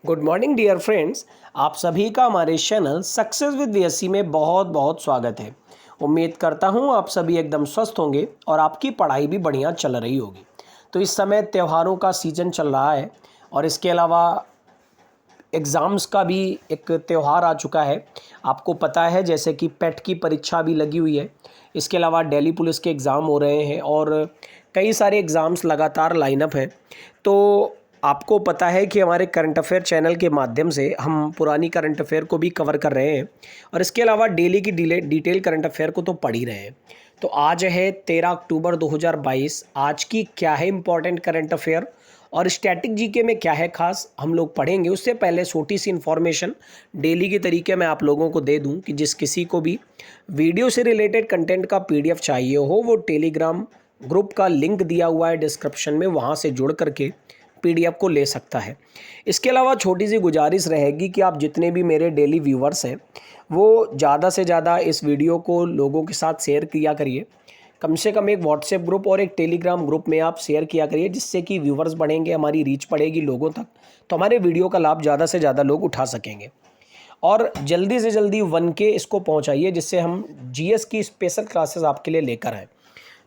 Good morning dear friends. आप सभी का हमारे चैनल सक्सेस विद वीएससी में बहुत बहुत स्वागत है। उम्मीद करता हूँ आप सभी एकदम स्वस्थ होंगे और आपकी पढ़ाई भी बढ़िया चल रही होगी। तो इस समय त्योहारों का सीज़न चल रहा है और इसके अलावा एग्ज़ाम्स का भी एक त्यौहार आ चुका है। आपको पता है जैसे कि पेट की परीक्षा भी लगी हुई है। इसके अलावा दिल्ली पुलिस के एग्ज़ाम हो रहे हैं और कई सारे एग्ज़ाम्स लगातार लाइनअप हैं। तो आपको पता है कि हमारे करंट अफेयर चैनल के माध्यम से हम पुरानी करंट अफेयर को भी कवर कर रहे हैं और इसके अलावा डेली की डिटेल करंट अफेयर को तो पढ़ ही रहे हैं। तो आज है 13 अक्टूबर 2022। आज की क्या है इम्पॉर्टेंट करंट अफेयर और स्टैटिक जीके में क्या है खास हम लोग पढ़ेंगे। उससे पहले छोटी सी इन्फॉर्मेशन डेली के तरीके मैं आप लोगों को दे दूं कि जिस किसी को भी वीडियो से रिलेटेड कंटेंट का पीडीएफ चाहिए हो वो टेलीग्राम ग्रुप का लिंक दिया हुआ है डिस्क्रिप्शन में, वहां से जुड़ करके पीडीएफ को ले सकता है। इसके अलावा छोटी सी गुजारिश रहेगी कि आप जितने भी मेरे डेली व्यूवर्स हैं वो ज़्यादा से ज़्यादा इस वीडियो को लोगों के साथ शेयर किया करिए। कम से कम एक व्हाट्सएप ग्रुप और एक टेलीग्राम ग्रुप में आप शेयर किया करिए, जिससे कि व्यूवर्स बढ़ेंगे, हमारी रीच बढ़ेगी लोगों तक, तो हमारे वीडियो का लाभ ज़्यादा से ज़्यादा लोग उठा सकेंगे। और जल्दी से जल्दी 1K इसको पहुंचाइए, जिससे हम जीएस की स्पेशल क्लासेस आपके लिए लेकर आए।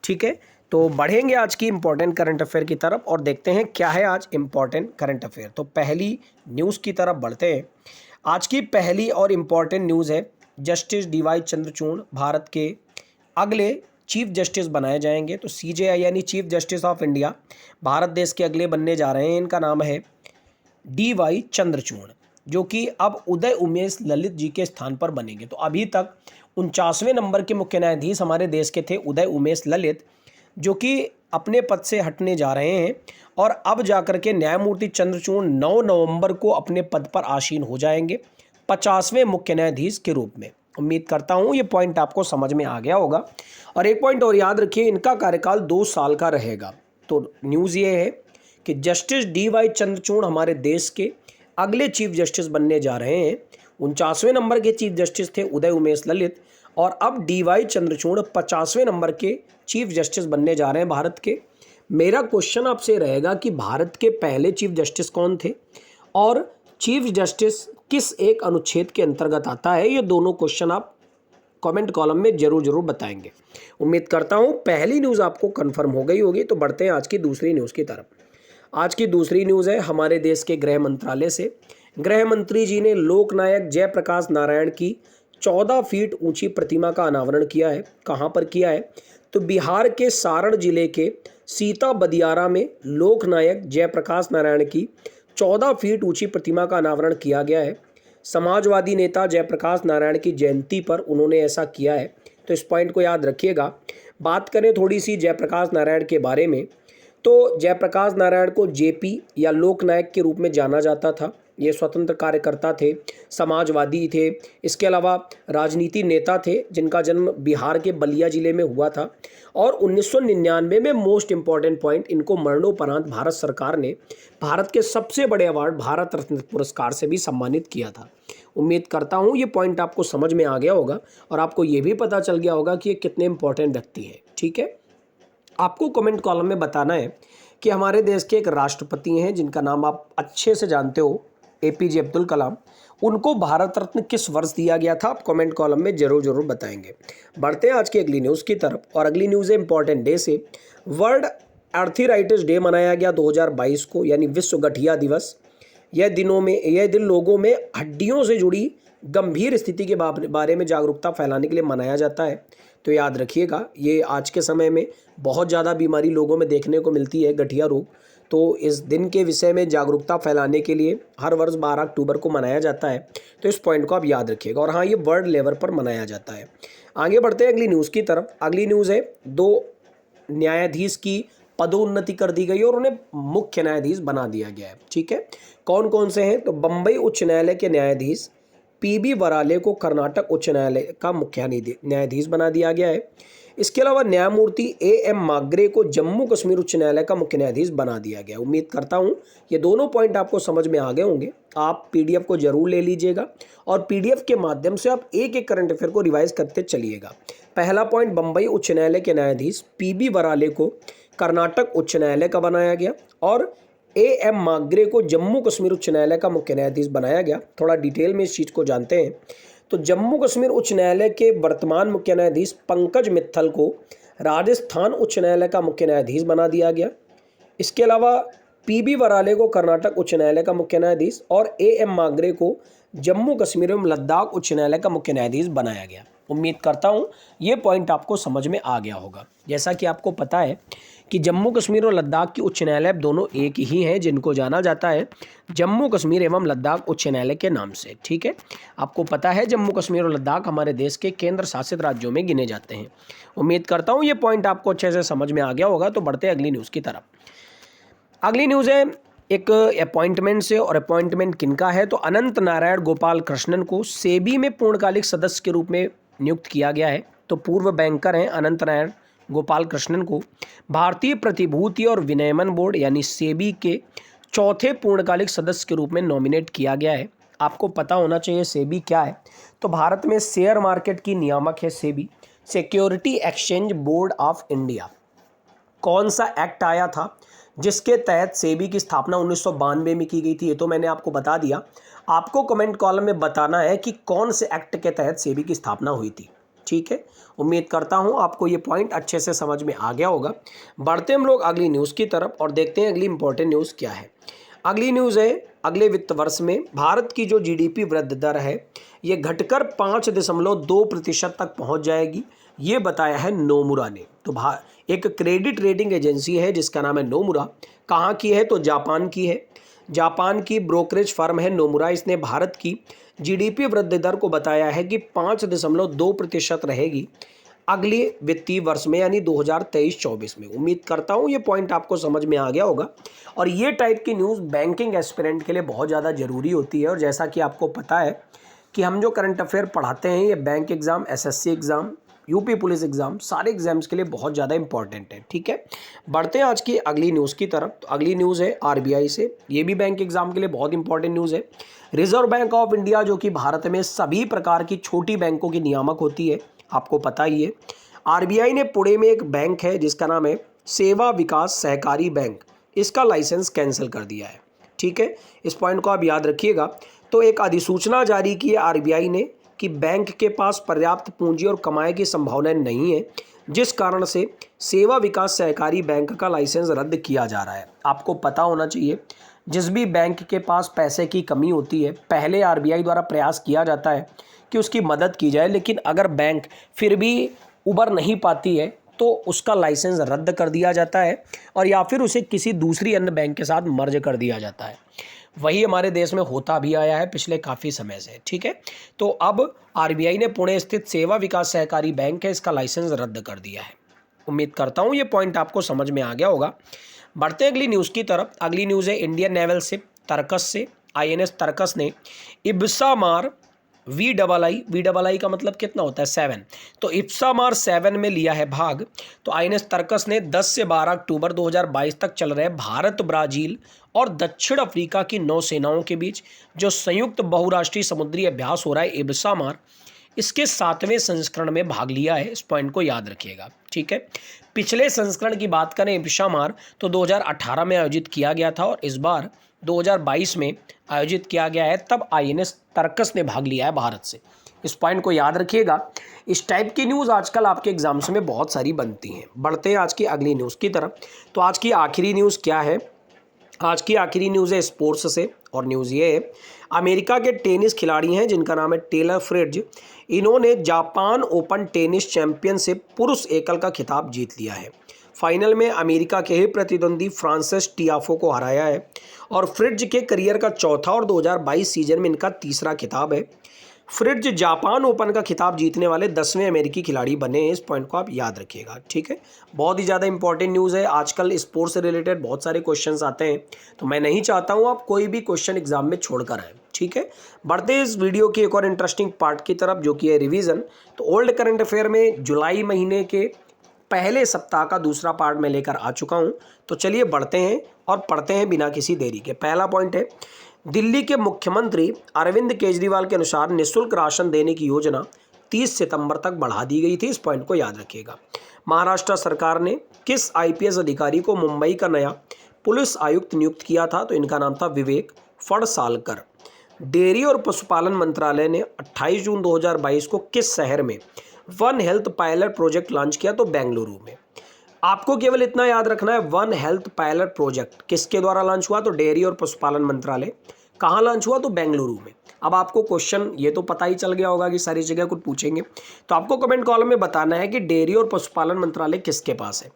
ठीक है, तो बढ़ेंगे आज की इंपॉर्टेंट करंट अफेयर की तरफ और देखते हैं क्या है आज इंपॉर्टेंट करंट अफेयर। तो पहली न्यूज़ की तरफ बढ़ते हैं। आज की पहली और इम्पॉर्टेंट न्यूज़ है जस्टिस डीवाई चंद्रचूड़ भारत के अगले चीफ जस्टिस बनाए जाएंगे। तो सीजेआई यानी chief justice of India Bharat देश के अगले बनने जा रहे हैं। इनका नाम है डीवाई चंद्रचूड़, जो कि अब उदय उमेश ललित जी के स्थान पर बनेंगे। तो अभी तक 49वें नंबर के मुख्य न्यायाधीश हमारे देश के थे उदय उमेश ललित, जो कि अपने पद से हटने जा रहे हैं और अब जाकर के न्यायमूर्ति चंद्रचूड़ 9 नवंबर को अपने पद पर आसीन हो जाएंगे 50वें मुख्य न्यायाधीश के रूप में। उम्मीद करता हूं ये पॉइंट आपको समझ में आ गया होगा। और एक पॉइंट और याद रखिए, इनका कार्यकाल 2 साल का रहेगा। तो न्यूज़ ये है कि जस्टिस डीवाई चंद्रचूड़ हमारे देश के अगले चीफ जस्टिस बनने जा रहे हैं। 49वें नंबर के चीफ जस्टिस थे उदय उमेश ललित और अब डीवाई चंद्रचूड़ 50वें नंबर के चीफ जस्टिस बनने जा रहे हैं भारत के। मेरा क्वेश्चन आपसे रहेगा कि भारत के पहले चीफ जस्टिस कौन थे और चीफ जस्टिस किस एक अनुच्छेद के अंतर्गत आता है। ये दोनों क्वेश्चन आप कमेंट कॉलम में जरूर बताएंगे। उम्मीद करता हूं पहली न्यूज़ आपको कंफर्म हो गई होगी। तो बढ़ते हैं आज की दूसरी न्यूज़ की तरफ। आज की दूसरी न्यूज़ है हमारे देश के गृह मंत्रालय से। गृह मंत्री जी ने लोकनायक जयप्रकाश नारायण की 14 फीट ऊंची प्रतिमा का अनावरण किया है। कहां पर किया है? तो बिहार के सारण जिले के सीता बदियारा में लोकनायक जयप्रकाश नारायण की 14 फीट ऊंची प्रतिमा का अनावरण किया गया है। समाजवादी नेता जयप्रकाश नारायण की जयंती पर उन्होंने ऐसा किया है। तो इस पॉइंट को याद रखिएगा। बात करें थोड़ी सी जयप्रकाश नारायण के बारे में, तो जयप्रकाश नारायण को जेपी या लोकनायक के रूप में जाना जाता था। ये स्वतंत्र कार्यकर्ता थे, समाजवादी थे, इसके अलावा राजनीति नेता थे जिनका जन्म बिहार के बलिया जिले में हुआ था। और 1999 में मोस्ट इम्पॉर्टेंट पॉइंट, इनको मरणोपरांत भारत सरकार ने भारत के सबसे बड़े अवार्ड भारत रत्न पुरस्कार से भी सम्मानित किया था। उम्मीद करता हूँ ये पॉइंट आपको समझ में आ गया होगा और आपको ये भी पता चल गया होगा कि ये कितने इंपॉर्टेंट व्यक्ति हैं। ठीक है, आपको कमेंट कॉलम में बताना है कि हमारे देश के एक राष्ट्रपति हैं जिनका नाम आप अच्छे से जानते हो, एपीजे अब्दुल कलाम। उनको भारत रत्न किस वर्ष दिया गया था? आप कमेंट कॉलम में जरूर बताएंगे। बढ़ते हैं आज की अगली न्यूज़ की तरफ और अगली न्यूज़ है इंपॉर्टेंट डे से। वर्ल्ड आर्थराइटिस डे मनाया गया 2022 को, यानी विश्व गठिया दिवस। यह दिन लोगों में हड्डियों से जुड़ी गंभीर स्थिति के बारे में जागरूकता फैलाने के लिए मनाया जाता है। तो याद रखिएगा, ये आज के समय में बहुत ज़्यादा बीमारी लोगों में देखने को मिलती है, गठिया रोग। तो इस दिन के विषय में जागरूकता फैलाने के लिए हर वर्ष 12 अक्टूबर को मनाया जाता है। तो इस पॉइंट को आप याद रखिएगा। और हाँ, ये वर्ल्ड लेवल पर मनाया जाता है। आगे बढ़ते हैं अगली न्यूज़ की तरफ। अगली न्यूज़ है 2 न्यायाधीश की पदोन्नति कर दी गई और उन्हें मुख्य न्यायाधीश बना दिया गया है। ठीक है, कौन कौन से हैं? तो बम्बई उच्च न्यायालय के न्यायाधीश पीबी वराले को कर्नाटक उच्च न्यायालय का मुख्य न्यायाधीश बना दिया गया है। इसके अलावा न्यायमूर्ति एएम माग्रे को जम्मू कश्मीर उच्च न्यायालय का मुख्य न्यायाधीश बना दिया गया। उम्मीद करता हूं ये दोनों पॉइंट आपको समझ में आ गए होंगे। आप पीडीएफ को जरूर ले लीजिएगा और पीडीएफ के माध्यम से आप एक एक करंट अफेयर को रिवाइज करते चलिएगा। पहला पॉइंट, बम्बई उच्च न्यायालय के न्यायाधीश पीबी वराले को कर्नाटक उच्च न्यायालय का बनाया गया और A.M. माग्रे को जम्मू कश्मीर उच्च न्यायालय का मुख्य न्यायाधीश बनाया गया। थोड़ा डिटेल में इस चीज़ को जानते हैं। तो जम्मू कश्मीर उच्च न्यायालय के वर्तमान मुख्य न्यायाधीश पंकज मित्तल को राजस्थान उच्च न्यायालय का मुख्य न्यायाधीश बना दिया गया। इसके अलावा P.B. वराले को कर्नाटक उच्च न्यायालय का मुख्य न्यायाधीश और A.M. माग्रे को जम्मू कश्मीर एवं लद्दाख उच्च न्यायालय का मुख्य न्यायाधीश बनाया गया। उम्मीद करता हूँ ये पॉइंट आपको समझ में आ गया होगा। जैसा कि आपको पता है कि जम्मू कश्मीर और लद्दाख की उच्च न्यायालय दोनों एक ही हैं, जिनको जाना जाता है जम्मू कश्मीर एवं लद्दाख उच्च न्यायालय के नाम से। ठीक है, आपको पता है जम्मू कश्मीर और लद्दाख हमारे देश के केंद्र शासित राज्यों में गिने जाते हैं। उम्मीद करता हूँ ये पॉइंट आपको अच्छे से समझ में आ गया होगा। तो बढ़ते अगली न्यूज़ की तरफ। अगली न्यूज़ है एक अपॉइंटमेंट से, और अपॉइंटमेंट किनका है तो अनंत नारायण गोपाल कृष्णन को सेबी में पूर्णकालिक सदस्य के रूप में नियुक्त किया गया है। तो पूर्व बैंकर हैं अनंत नारायण गोपाल कृष्णन को भारतीय प्रतिभूति और विनियमन बोर्ड यानी सेबी के चौथे पूर्णकालिक सदस्य के रूप में नॉमिनेट किया गया है। आपको पता होना चाहिए सेबी क्या है। तो भारत में शेयर मार्केट की नियामक है SEBI, security exchange board of India. कौन सा एक्ट आया था जिसके तहत सेबी की स्थापना 1992 में की गई थी, ये तो मैंने आपको बता दिया। आपको कमेंट कॉलम में बताना है कि कौन से एक्ट के तहत सेबी की स्थापना हुई थी। ठीक है, उम्मीद करता हूँ आपको ये पॉइंट अच्छे से समझ में आ गया होगा। बढ़ते हम लोग अगली न्यूज़ की तरफ और देखते हैं अगली इंपॉर्टेंट न्यूज़ क्या है। अगली न्यूज़ है अगले वित्त वर्ष में भारत की जो GDP वृद्धि दर है ये घटकर 5.2% तक पहुँच जाएगी, ये बताया है नोमुरा ने। तो एक क्रेडिट रेटिंग एजेंसी है जिसका नाम है नोमुरा। कहाँ की है तो जापान की है। जापान की ब्रोकरेज फर्म है नोमुरा। इसने भारत की GDP वृद्धि दर को बताया है कि 5.2% रहेगी अगले वित्तीय वर्ष में, यानी 2023-24 में। उम्मीद करता हूँ ये पॉइंट आपको समझ में आ गया होगा। और ये टाइप की न्यूज़ बैंकिंग एस्पिरेंट के लिए बहुत ज़्यादा ज़रूरी होती है। और जैसा कि आपको पता है कि हम जो करंट अफेयर पढ़ाते हैं ये bank exam, SSC exam, UP police exam, सारे एग्जाम्स के लिए बहुत ज़्यादा इंपॉर्टेंट है। ठीक है, बढ़ते हैं आज की अगली न्यूज़ की तरफ। तो अगली न्यूज़ है RBI से। ये भी बैंक एग्जाम के लिए बहुत इंपॉर्टेंट न्यूज़ है। रिजर्व बैंक ऑफ इंडिया जो कि भारत में सभी प्रकार की छोटी बैंकों की नियामक होती है, आपको पता ही है। RBI ने पुणे में एक बैंक है जिसका नाम है सेवा विकास सहकारी बैंक, इसका लाइसेंस कैंसिल कर दिया है। ठीक है, इस पॉइंट को आप याद रखिएगा। तो एक अधिसूचना जारी की है RBI ने कि बैंक के पास पर्याप्त पूंजी और कमाई की संभावनाएं नहीं है, जिस कारण से सेवा विकास सहकारी बैंक का लाइसेंस रद्द किया जा रहा है। आपको पता होना चाहिए जिस भी बैंक के पास पैसे की कमी होती है पहले RBI द्वारा प्रयास किया जाता है कि उसकी मदद की जाए, लेकिन अगर बैंक फिर भी उबर नहीं पाती है तो उसका लाइसेंस रद्द कर दिया जाता है और या फिर उसे किसी दूसरी अन्य बैंक के साथ मर्ज कर दिया जाता है। वही हमारे देश में होता भी आया है पिछले काफ़ी समय से। ठीक है, तो अब RBI ने पुणे स्थित सेवा विकास सहकारी बैंक है इसका लाइसेंस रद्द कर दिया है। उम्मीद करता हूँ ये पॉइंट आपको समझ में आ गया होगा। बढ़ते अगली न्यूज़ की तरफ। अगली न्यूज़ है इंडियन नेवल शिप तरकस से। INS तरकस ने इब्सामार VII का मतलब कितना होता है 7, तो इब्सामार 7 में लिया है भाग। तो INS तरकस ने 10 से 12 अक्टूबर 2022 तक चल रहे भारत, ब्राज़ील और दक्षिण अफ्रीका की नौसेनाओं के बीच जो संयुक्त बहुराष्ट्रीय समुद्री अभ्यास हो रहा है इब्सामार, इसके 7वें संस्करण में भाग लिया है। इस पॉइंट को याद रखिएगा। ठीक है, पिछले संस्करण की बात करें इब्सामार तो 2018 में आयोजित किया गया था और इस बार 2022 में आयोजित किया गया है, तब INS तरकस ने भाग लिया है भारत से। इस पॉइंट को याद रखिएगा। इस टाइप की न्यूज़ आजकल आपके एग्जाम्स में बहुत सारी बनती हैं। बढ़ते हैं आज की अगली न्यूज़ की तरफ। तो आज की आखिरी न्यूज़ क्या है? आज की आखिरी न्यूज़ है स्पोर्ट्स से, और न्यूज़ ये है अमेरिका के टेनिस खिलाड़ी हैं जिनका नाम है टेलर फ्रिट्ज। इन्होंने जापान ओपन टेनिस चैंपियनशिप पुरुष एकल का खिताब जीत लिया है। फाइनल में अमेरिका के ही प्रतिद्वंदी फ्रांसिस टियाफो को हराया है और फ्रिट्ज के करियर का चौथा और 2022 सीजन में इनका तीसरा खिताब है। फ्रिट्ज जापान ओपन का खिताब जीतने वाले 10वें अमेरिकी खिलाड़ी बने हैं। इस पॉइंट को आप याद रखिएगा। ठीक है, बहुत ही ज़्यादा इंपॉर्टेंट न्यूज़ है। आजकल स्पोर्ट्स से रिलेटेड बहुत सारे क्वेश्चंस आते हैं, तो मैं नहीं चाहता हूँ आप कोई भी क्वेश्चन एग्जाम में छोड़ कर आएँ। ठीक है, बढ़ते हैं इस वीडियो की एक और इंटरेस्टिंग पार्ट की तरफ जो कि है रिवीजन। तो ओल्ड करंट अफेयर में जुलाई महीने के पहले सप्ताह का दूसरा पार्ट में लेकर आ चुका हूँ। तो चलिए बढ़ते हैं और पढ़ते हैं बिना किसी देरी के। पहला पॉइंट है दिल्ली के मुख्यमंत्री अरविंद केजरीवाल के अनुसार निःशुल्क राशन देने की योजना 30 सितंबर तक बढ़ा दी गई थी। इस पॉइंट को याद रखिएगा। महाराष्ट्र सरकार ने किस IPS अधिकारी को मुंबई का नया पुलिस आयुक्त नियुक्त किया था? तो इनका नाम था विवेक फणसालकर। डेयरी और पशुपालन मंत्रालय ने 28 जून 2022 को किस शहर में one health pilot project launch किया? तो बेंगलुरु में। आपको केवल इतना याद रखना है, वन हेल्थ पायलट प्रोजेक्ट किसके द्वारा लॉन्च हुआ? तो डेयरी और पशुपालन मंत्रालय। कहाँ लॉन्च हुआ? तो बेंगलुरु में। अब आपको क्वेश्चन ये तो पता ही चल गया होगा कि सारी जगह कुछ पूछेंगे, तो आपको कमेंट कॉलम में बताना है कि डेयरी और पशुपालन मंत्रालय किसके पास है।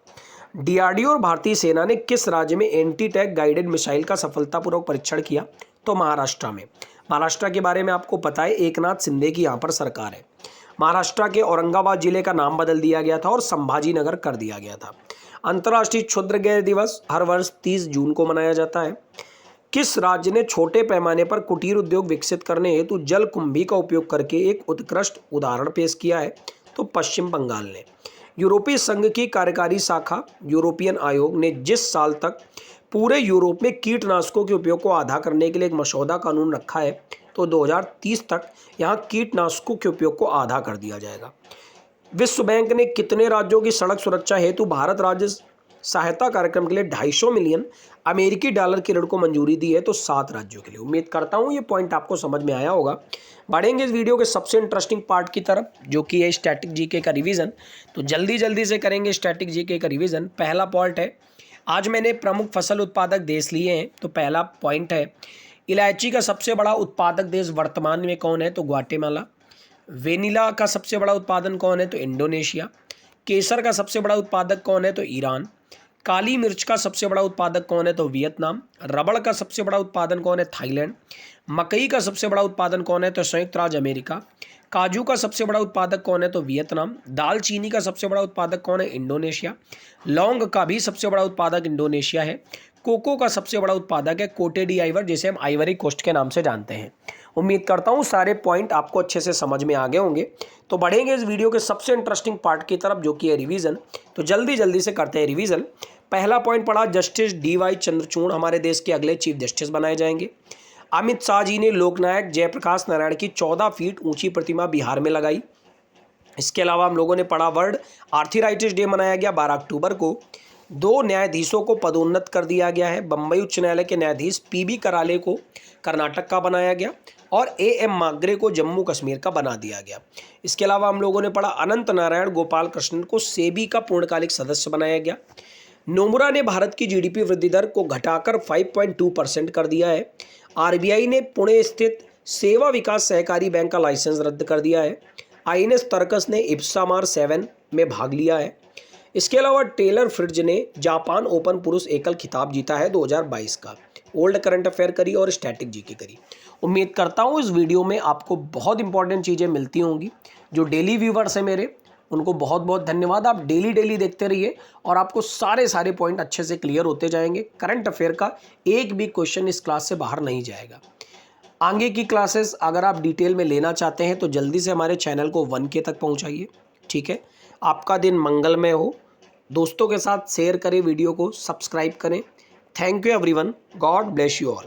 डीआरडीओ और भारतीय सेना ने किस राज्य में एंटी टैंक गाइडेड मिसाइल का सफलतापूर्वक परीक्षण किया? तो महाराष्ट्र में। महाराष्ट्र के बारे में आपको पता है, एकनाथ शिंदे की यहाँ पर सरकार है। महाराष्ट्र के औरंगाबाद जिले का नाम बदल दिया गया था और संभाजी नगर कर दिया गया था। अंतर्राष्ट्रीय क्षुद्रग्रह दिवस हर वर्ष 30 जून को मनाया जाता है। किस राज्य ने छोटे पैमाने पर कुटीर उद्योग विकसित करने हेतु जलकुंभी का उपयोग करके एक उत्कृष्ट उदाहरण पेश किया है? तो पश्चिम बंगाल ने। यूरोपीय संघ की कार्यकारी शाखा यूरोपियन आयोग ने जिस साल तक पूरे यूरोप में कीटनाशकों के उपयोग को आधा करने के लिए एक मसौदा कानून रखा है, तो 2030 तक यहाँ कीटनाशकों के उपयोग को आधा कर दिया जाएगा। विश्व बैंक ने कितने राज्यों की सड़क सुरक्षा हेतु भारत राज्य सहायता कार्यक्रम के लिए 250 मिलियन अमेरिकी डॉलर की ऋण को मंजूरी दी है? तो 7 राज्यों के लिए। उम्मीद करता हूँ ये पॉइंट आपको समझ में आया होगा। बढ़ेंगे इस वीडियो के सबसे इंटरेस्टिंग पार्ट की तरफ, जो कि है स्टैटिक जीके का रिवीजन। तो जल्दी से करेंगे स्टैटिक जीके का रिवीजन। पहला पॉइंट है, आज मैंने प्रमुख फसल उत्पादक देश लिए हैं। तो पहला पॉइंट है, इलायची का सबसे बड़ा उत्पादक देश वर्तमान में कौन है? तो ग्वाटेमाला। वेनिला का सबसे बड़ा उत्पादन कौन है? तो इंडोनेशिया। केसर का सबसे बड़ा उत्पादक कौन है? तो ईरान। काली मिर्च का सबसे बड़ा उत्पादक कौन है? तो वियतनाम। रबड़ का सबसे बड़ा उत्पादन कौन है? थाईलैंड। मकई का सबसे बड़ा उत्पादन कौन है? तो संयुक्त राज्य अमेरिका। काजू का सबसे बड़ा उत्पादक कौन है? तो वियतनाम। दालचीनी का सबसे बड़ा उत्पादक कौन है? इंडोनेशिया। लौंग का भी सबसे बड़ा उत्पादक इंडोनेशिया है। कोको का सबसे बड़ा उत्पादक है कोटे डी आइवर, जिसे हम आइवरी कोस्ट के नाम से जानते हैं। उम्मीद करता हूँ सारे पॉइंट आपको अच्छे से समझ में आ गए होंगे। तो बढ़ेंगे इस वीडियो के सबसे इंटरेस्टिंग पार्ट की तरफ, जो कि है रिवीजन। तो जल्दी से करते हैं रिवीजन। पहला पॉइंट पढ़ा, जस्टिस DY चंद्रचूड़ हमारे देश के अगले चीफ जस्टिस बनाए जाएंगे। अमित शाह जी ने लोकनायक जयप्रकाश नारायण की 14 फीट ऊंची प्रतिमा बिहार में लगाई। इसके अलावा हम लोगों ने पढ़ा, वर्ल्ड आर्थराइटिस डे मनाया गया 12 अक्टूबर को। 2 न्यायाधीशों को पदोन्नत कर दिया गया है। बम्बई उच्च न्यायालय के न्यायाधीश PB कराले को कर्नाटक का बनाया गया और AM मागरे को जम्मू कश्मीर का बना दिया गया। इसके अलावा हम लोगों ने पढ़ा, अनंत नारायण गोपाल कृष्णन को सेबी का पूर्णकालिक सदस्य बनाया गया। नोमुरा ने भारत की GDP वृद्धि दर को घटाकर 5.2% कर दिया है। RBI ने पुणे स्थित सेवा विकास सहकारी बैंक का लाइसेंस रद्द कर दिया है। INS तर्कस ने इप्सामार 7 में भाग लिया है। इसके अलावा टेलर फ्रिट्ज ने जापान ओपन पुरुष एकल खिताब जीता है 2022 का। ओल्ड करंट अफेयर करी और स्टैटिक जीके करी। उम्मीद करता हूँ इस वीडियो में आपको बहुत इंपॉर्टेंट चीज़ें मिलती होंगी। जो डेली व्यूवर्स हैं मेरे, उनको बहुत बहुत धन्यवाद। आप डेली देखते रहिए और आपको सारे पॉइंट अच्छे से क्लियर होते जाएंगे। करंट अफेयर का एक भी क्वेश्चन इस क्लास से बाहर नहीं जाएगा। आगे की क्लासेस अगर आप डिटेल में लेना चाहते हैं तो जल्दी से हमारे चैनल को 1K तक पहुंचाइए। ठीक है, आपका दिन मंगलमय हो। दोस्तों के साथ शेयर करें वीडियो को, सब्सक्राइब करें। Thank you everyone, God bless you all.